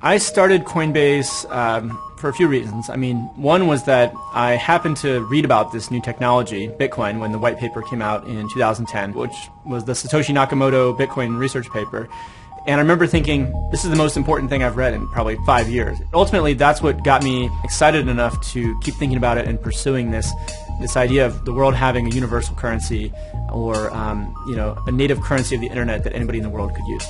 I started Coinbase for a few reasons. I mean, one was that I happened to read about this new technology, Bitcoin, when the white paper came out in 2010, which was the Satoshi Nakamoto Bitcoin research paper. And I remember thinking, this is the most important thing I've read in probably 5 years. Ultimately, that's what got me excited enough to keep thinking about it and pursuing this idea of the world having a universal currency or a native currency of the internet that anybody in the world could use.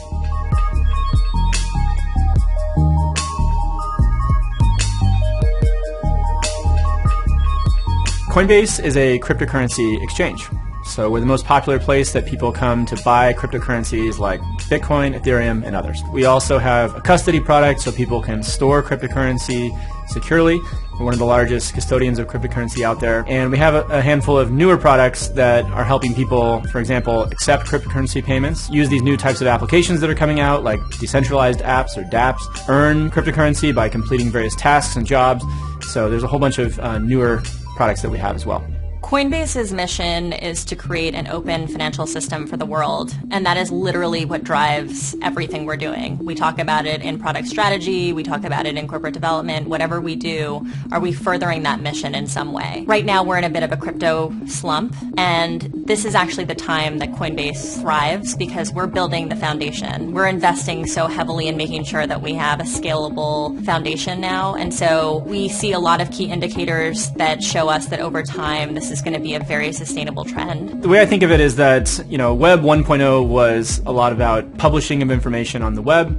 Coinbase is a cryptocurrency exchange. So we're the most popular place that people come to buy cryptocurrencies like Bitcoin, Ethereum, and others. We also have a custody product so people can store cryptocurrency securely. We're one of the largest custodians of cryptocurrency out there. And we have a handful of newer products that are helping people, for example, accept cryptocurrency payments, use these new types of applications that are coming out like decentralized apps or dApps, earn cryptocurrency by completing various tasks and jobs. So there's a whole bunch of newer products that we have as well. Coinbase's mission is to create an open financial system for the world, and that is literally what drives everything we're doing. We talk about it in product strategy, we talk about it in corporate development. Whatever we do, are we furthering that mission in some way? Right now, we're in a bit of a crypto slump, and this is actually the time that Coinbase thrives because we're building the foundation. We're investing so heavily in making sure that we have a scalable foundation now, and so we see a lot of key indicators that show us that over time, this is going to be a very sustainable trend. The way I think of it is that, Web 1.0 was a lot about publishing of information on the web.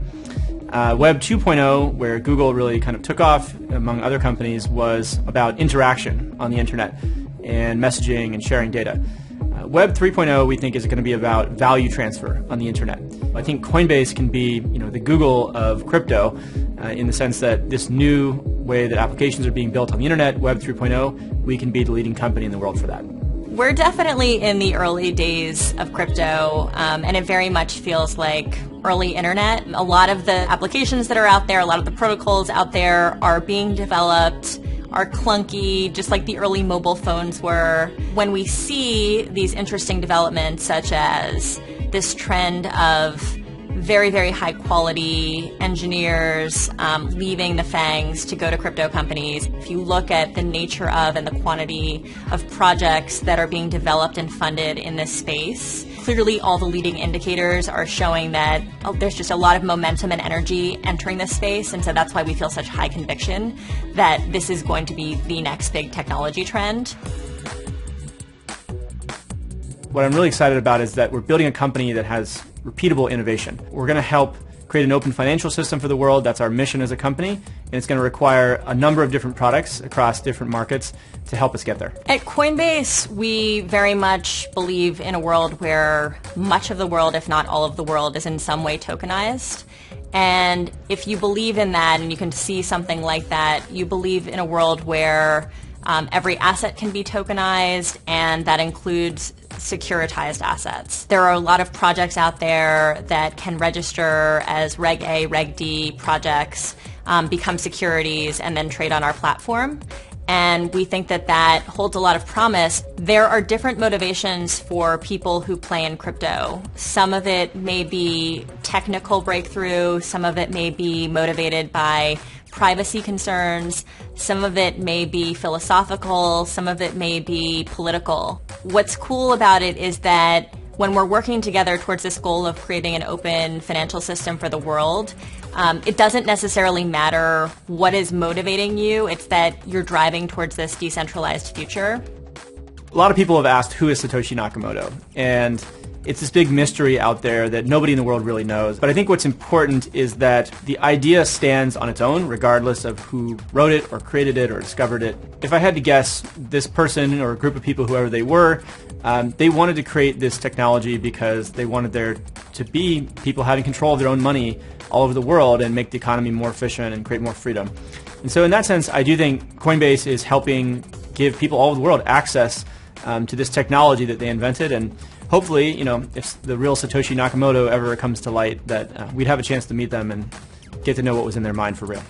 Web 2.0, where Google really kind of took off, among other companies, was about interaction on the internet and messaging and sharing data. Web 3.0, we think, is going to be about value transfer on the internet. I think Coinbase can be, the Google of crypto, in the sense that this new way that applications are being built on the internet, Web 3.0, we can be the leading company in the world for that. We're definitely in the early days of crypto, and it very much feels like early internet. A lot of the applications that are out there, a lot of the protocols out there are being developed, are clunky, just like the early mobile phones were. When we see these interesting developments, such as this trend of very, very high quality engineers leaving the FANGs to go to crypto companies. If you look at the nature of and the quantity of projects that are being developed and funded in this space, clearly all the leading indicators are showing that there's just a lot of momentum and energy entering this space, and so that's why we feel such high conviction that this is going to be the next big technology trend. What I'm really excited about is that we're building a company that has repeatable innovation. We're going to help create an open financial system for the world. That's our mission as a company, and it's going to require a number of different products across different markets to help us get there. At Coinbase, we very much believe in a world where much of the world, if not all of the world, is in some way tokenized. And if you believe in that and you can see something like that, you believe in a world where every asset can be tokenized, and that includes securitized assets. There are a lot of projects out there that can register as Reg A, Reg D projects, become securities, and then trade on our platform. And we think that that holds a lot of promise. There are different motivations for people who play in crypto. Some of it may be technical breakthrough, some of it may be motivated by privacy concerns, some of it may be philosophical, some of it may be political. What's cool about it is that when we're working together towards this goal of creating an open financial system for the world, it doesn't necessarily matter what is motivating you, it's that you're driving towards this decentralized future. A lot of people have asked, who is Satoshi Nakamoto? And it's this big mystery out there that nobody in the world really knows. But I think what's important is that the idea stands on its own, regardless of who wrote it or created it or discovered it. If I had to guess, this person or a group of people, whoever they were, they wanted to create this technology because they wanted there to be people having control of their own money all over the world and make the economy more efficient and create more freedom. And so in that sense, I do think Coinbase is helping give people all over the world access to this technology that they invented, and hopefully, if the real Satoshi Nakamoto ever comes to light, that we'd have a chance to meet them and get to know what was in their mind for real.